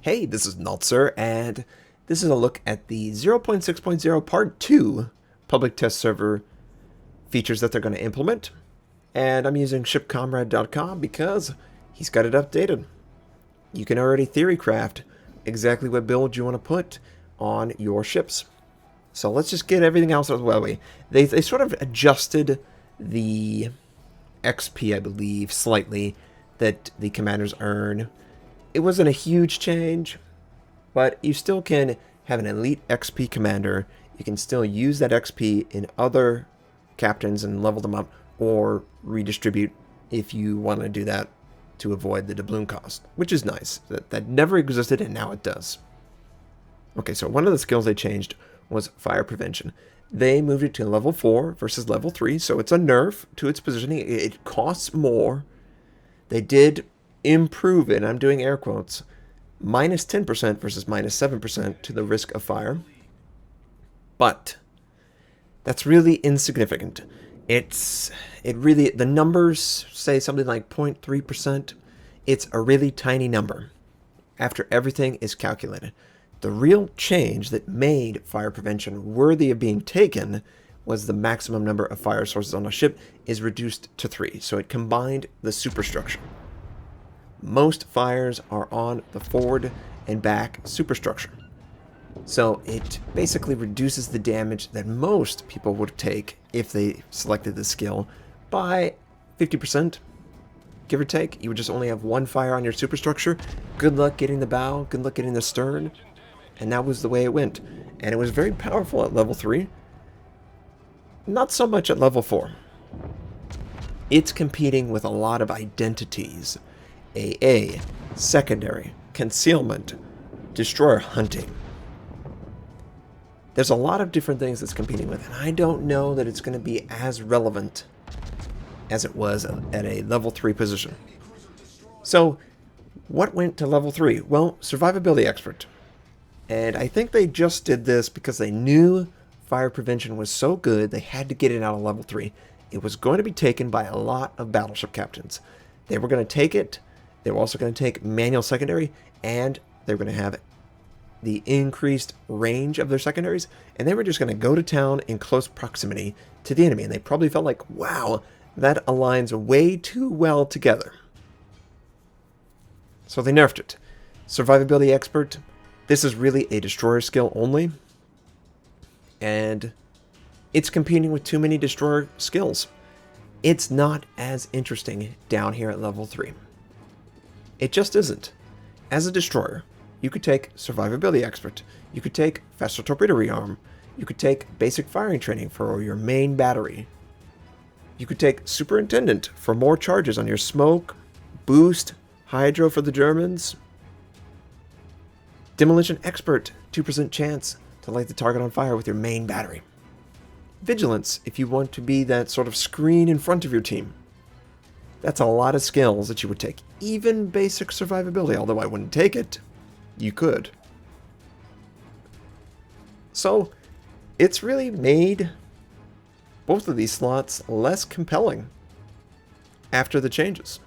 Hey, this is Notser, and this is a look at the 0.6.0 Part 2 public test server features that they're going to implement. And I'm using shipcomrade.com because he's got it updated. You can already theory craft exactly what build you want to put on your ships. So let's just get everything else out of the way. They sort of adjusted the XP, I believe, slightly that the commanders earn. It wasn't a huge change, but you still can have an elite XP commander. You can still use that XP in other captains and level them up, or redistribute if you want to do that to avoid the doubloon cost, which is nice. That never existed, and now it does. Okay, so one of the skills they changed was fire prevention. They moved it to level 4 versus level 3, so it's a nerf to its positioning. It costs more. They did improve it, I'm doing air quotes, minus 10% versus minus 7% to the risk of fire. But that's really insignificant. The numbers say something like 0.3%. It's a really tiny number after everything is calculated. The real change that made fire prevention worthy of being taken was the maximum number of fire sources on a ship is reduced to 3. So it combined the superstructure. Most fires are on the forward and back superstructure. So it basically reduces the damage that most people would take if they selected the skill by 50%, give or take. You would just only have one fire on your superstructure. Good luck getting the bow, good luck getting the stern. And that was the way it went. And it was very powerful at level 3. Not so much at level 4. It's competing with a lot of identities. AA, secondary, concealment, destroyer hunting. There's a lot of different things it's competing with, and I don't know that it's going to be as relevant as it was at a level 3 position. So, what went to level 3? Well, survivability expert. And I think they just did this because they knew fire prevention was so good, they had to get it out of level 3. It was going to be taken by a lot of battleship captains. They were going to take it. They were also going to take manual secondary, and they were going to have the increased range of their secondaries, and they were just going to go to town in close proximity to the enemy, and they probably felt like, wow, that aligns way too well together. So they nerfed it. Survivability expert, this is really a destroyer skill only, and it's competing with too many destroyer skills. It's not as interesting down here at level 3. It just isn't. As a destroyer, you could take survivability expert, you could take faster torpedo rearm, you could take basic firing training for your main battery, you could take superintendent for more charges on your smoke, boost, hydro for the Germans, demolition expert, 2% chance to light the target on fire with your main battery, vigilance if you want to be that sort of screen in front of your team. That's a lot of skills that you would take. Even basic survivability, although I wouldn't take it, you could. So, it's really made both of these slots less compelling after the changes.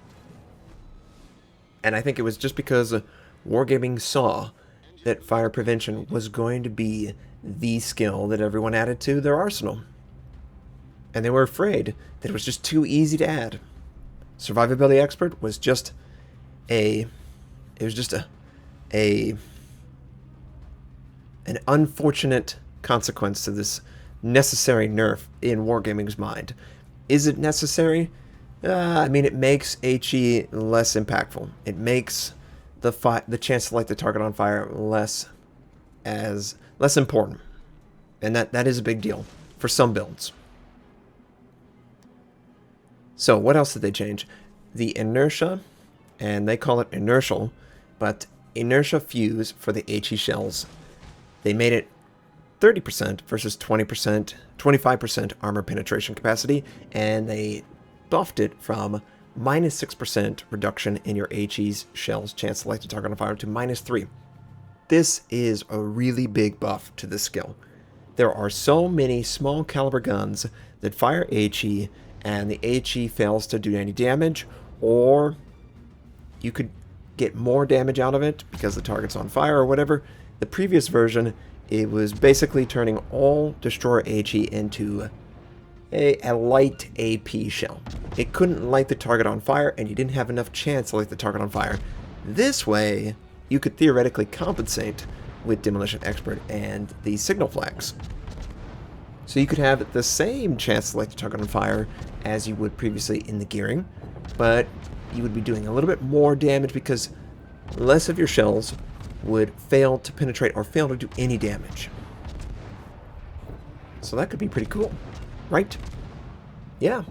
And I think it was just because Wargaming saw that fire prevention was going to be the skill that everyone added to their arsenal. And they were afraid that it was just too easy to add. Survivability expert was just an unfortunate consequence to this necessary nerf in Wargaming's mind. Is it necessary? I mean, it makes HE less impactful. It makes the chance to light the target on fire less important, and that is a big deal for some builds. So what else did they change? The inertia, and they call it inertial, but inertia fuse for the HE shells. They made it 30% versus 20%, 25% armor penetration capacity, and they buffed it from minus 6% reduction in your HE's shells chance to light the target on fire to minus 3. This is a really big buff to this skill. There are so many small caliber guns that fire HE, and the HE fails to do any damage, or you could get more damage out of it because the target's on fire or whatever. The previous version, it was basically turning all Destroyer HE into a light AP shell. It couldn't light the target on fire, and you didn't have enough chance to light the target on fire. This way, you could theoretically compensate with Demolition Expert and the signal flags. So you could have the same chance to light the target on fire as you would previously in the gearing, but you would be doing a little bit more damage because less of your shells would fail to penetrate or fail to do any damage. So that could be pretty cool, right? Yeah,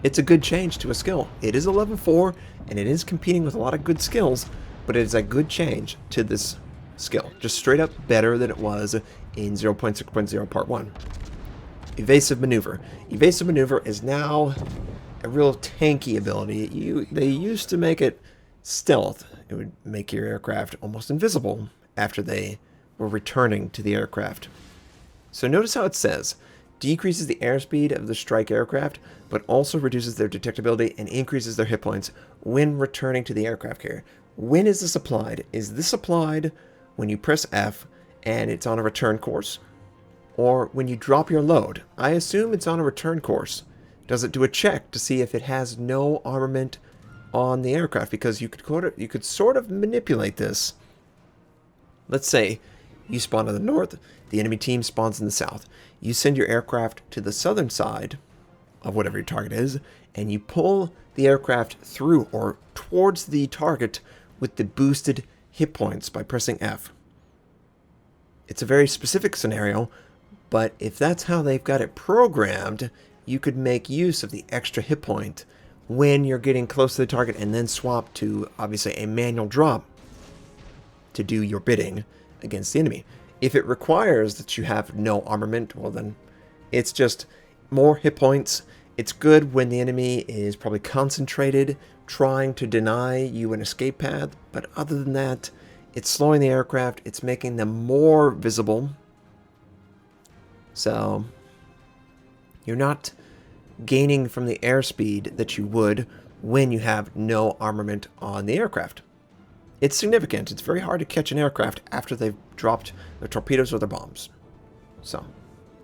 it's a good change to a skill. It is a level 4, and it is competing with a lot of good skills, but it is a good change to this skill. Just straight up better than it was in 0.6.0 Part 1. Evasive Maneuver. Evasive Maneuver is now a real tanky ability. They used to make it stealth. It would make your aircraft almost invisible after they were returning to the aircraft. So notice how it says, decreases the airspeed of the strike aircraft, but also reduces their detectability and increases their hit points when returning to the aircraft carrier. When is this applied? Is this applied when you press F and it's on a return course? Or when you drop your load? I assume it's on a return course. Does it do a check to see if it has no armament on the aircraft? Because you could sort of manipulate this. Let's say you spawn in the north, the enemy team spawns in the south. You send your aircraft to the southern side of whatever your target is, and you pull the aircraft through or towards the target with the boosted hit points by pressing F. It's a very specific scenario, but if that's how they've got it programmed, you could make use of the extra hit point when you're getting close to the target and then swap to, obviously, a manual drop to do your bidding against the enemy. If it requires that you have no armament, well then it's just more hit points. It's good when the enemy is probably concentrated, trying to deny you an escape path, but other than that, it's slowing the aircraft, it's making them more visible. So you're not gaining from the airspeed that you would when you have no armament on the aircraft. It's significant. It's very hard to catch an aircraft after they've dropped their torpedoes or their bombs. So,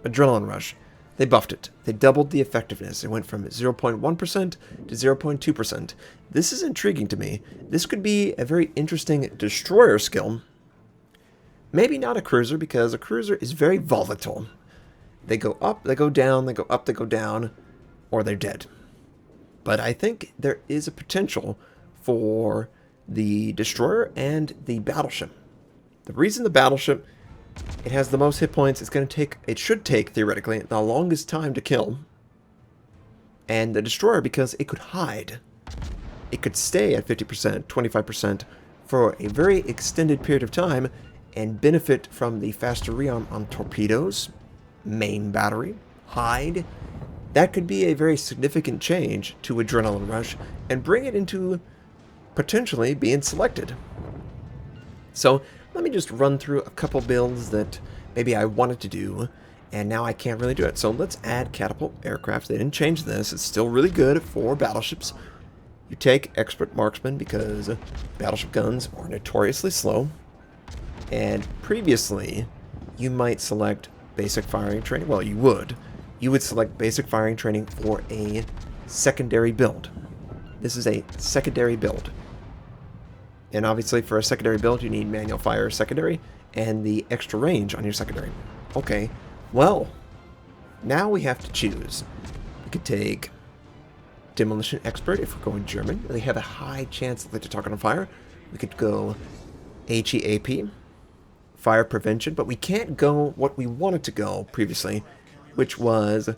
Adrenaline Rush. They buffed it. They doubled the effectiveness. It went from 0.1% to 0.2%. This is intriguing to me. This could be a very interesting destroyer skill. Maybe not a cruiser, because a cruiser is very volatile. They go up, they go down, they go up, they go down, or they're dead. But I think there is a potential for the destroyer and the battleship. The reason the battleship, it has the most hit points, it should take, theoretically, the longest time to kill. And the destroyer, because it could hide. It could stay at 50%, 25% for a very extended period of time and benefit from the faster rearm on torpedoes, main battery, hide. That could be a very significant change to Adrenaline Rush and bring it into potentially being selected. So let me just run through a couple builds that maybe I wanted to do and now I can't really do it. So let's add catapult aircraft. They didn't change this. It's still really good for battleships. You take expert marksman because battleship guns are notoriously slow. And previously, you might select basic firing training. Well, you would. You would select basic firing training for a secondary build. This is a secondary build. And obviously for a secondary build, you need manual fire secondary and the extra range on your secondary. Okay, well, now we have to choose. We could take Demolition Expert if we're going German. They have a high chance to light a target on fire. We could go HEAP, Fire Prevention, but we can't go what we wanted to go previously, which was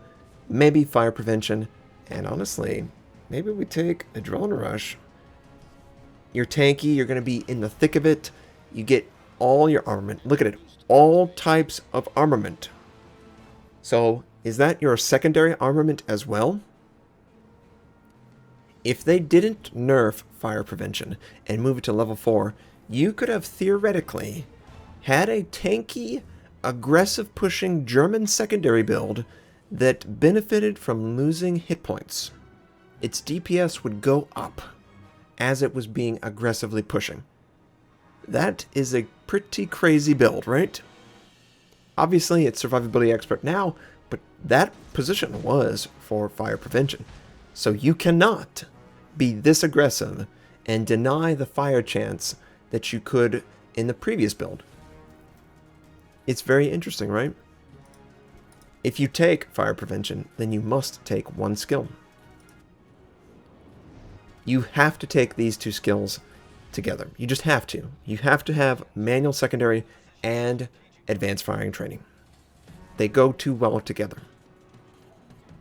maybe Fire Prevention, and honestly, maybe we take Adrenaline Rush. You're tanky, you're going to be in the thick of it, you get all your armament. Look at it, all types of armament. So, is that your secondary armament as well? If they didn't nerf Fire Prevention and move it to level 4, you could have theoretically had a tanky, aggressive pushing German secondary build that benefited from losing hit points. Its DPS would go up as it was being aggressively pushing. That is a pretty crazy build, right? Obviously, it's survivability expert now, but that position was for fire prevention. So you cannot be this aggressive and deny the fire chance that you could in the previous build. It's very interesting, right? If you take fire prevention, then you must take one skill. You have to take these two skills together. You just have to. You have to have manual secondary and advanced firing training. They go too well together.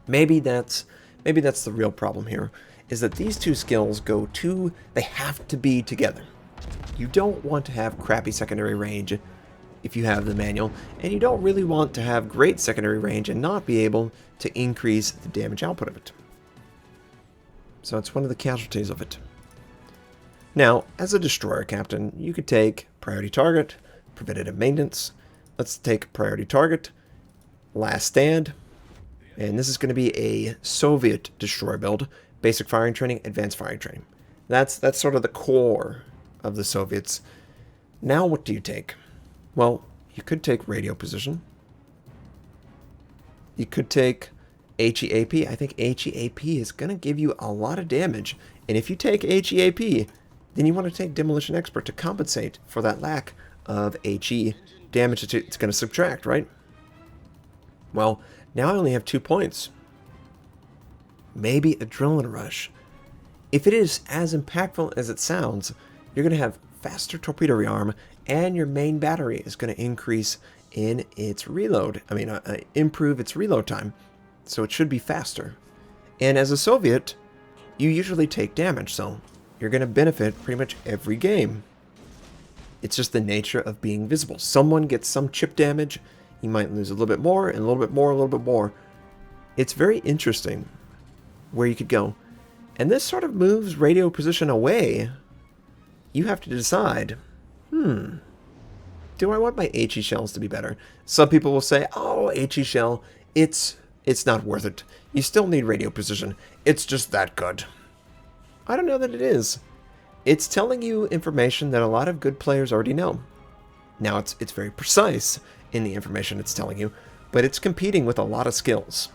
Maybe that's the real problem here, is that these two skills they have to be together. You don't want to have crappy secondary range if you have the manual, and you don't really want to have great secondary range and not be able to increase the damage output of it. So it's one of the casualties of it. Now, as a destroyer captain, you could take priority target, preventative maintenance. Let's take priority target, last stand, and this is going to be a Soviet destroyer build, basic firing training, advanced firing training. That's sort of the core of the Soviets. Now what do you take? Well, you could take radio position. You could take HEAP. I think HEAP is going to give you a lot of damage. And if you take HEAP, then you want to take Demolition Expert to compensate for that lack of HE damage that it's going to subtract, right? Well, now I only have 2 points. Maybe Adrenaline Rush. If it is as impactful as it sounds, you're going to have faster torpedo rearm, and your main battery is going to increase in its reload. Improve its reload time, so it should be faster. And as a Soviet, you usually take damage, so you're going to benefit pretty much every game. It's just the nature of being visible. Someone gets some chip damage, you might lose a little bit more, and a little bit more, a little bit more. It's very interesting where you could go. And this sort of moves radio position away. You have to decide, do I want my HE shells to be better? Some people will say, oh, HE shell, it's not worth it. You still need radio position. It's just that good. I don't know that it is. It's telling you information that a lot of good players already know. Now, it's very precise in the information it's telling you, but it's competing with a lot of skills.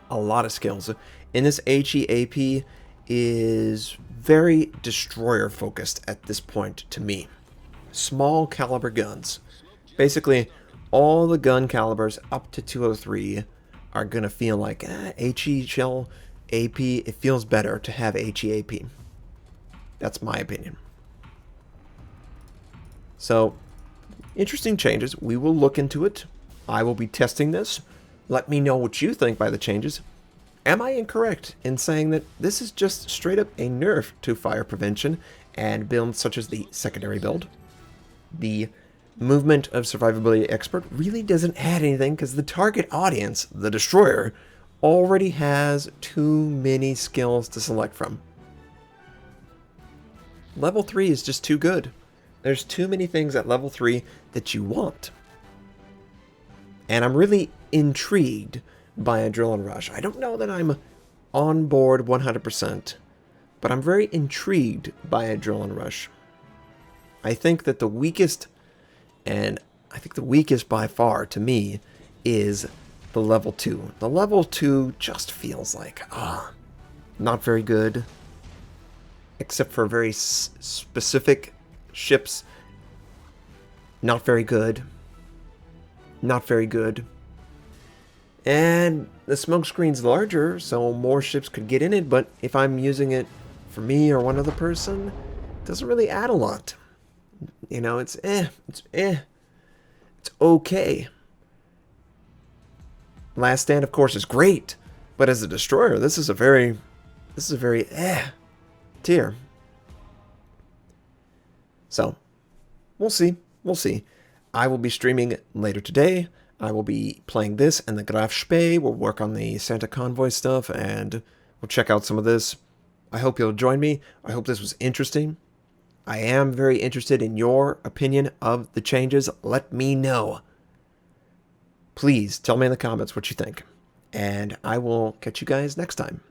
A lot of skills. And this HEAP is very destroyer focused at this point to me. Small caliber guns. Basically, all the gun calibers up to 203 are going to feel like HE shell AP. It feels better to have HEAP. That's my opinion. So, interesting changes. We will look into it. I will be testing this. Let me know what you think by the changes. Am I incorrect in saying that this is just straight up a nerf to fire prevention and builds such as the secondary build? The movement of survivability expert really doesn't add anything because the target audience, the destroyer, already has too many skills to select from. Level 3 is just too good. There's too many things at level 3 that you want. And I'm really intrigued by Adrenaline Rush. I don't know that I'm on board 100%, but I'm very intrigued by Adrenaline Rush. I think that the weakest, and I think the weakest by far to me, is the level 2. The level 2 just feels like, not very good. Except for very specific ships. Not very good. Not very good. And the smoke screen's larger, so more ships could get in it, but if I'm using it for me or one other person, it doesn't really add a lot. You know, it's okay. Last Stand, of course, is great, but as a destroyer, this is a very tier. So, we'll see. We'll see. I will be streaming later today. I will be playing this and the Graf Spee. We'll work on the Santa Convoy stuff, and we'll check out some of this. I hope you'll join me. I hope this was interesting. I am very interested in your opinion of the changes. Let me know. Please tell me in the comments what you think. And I will catch you guys next time.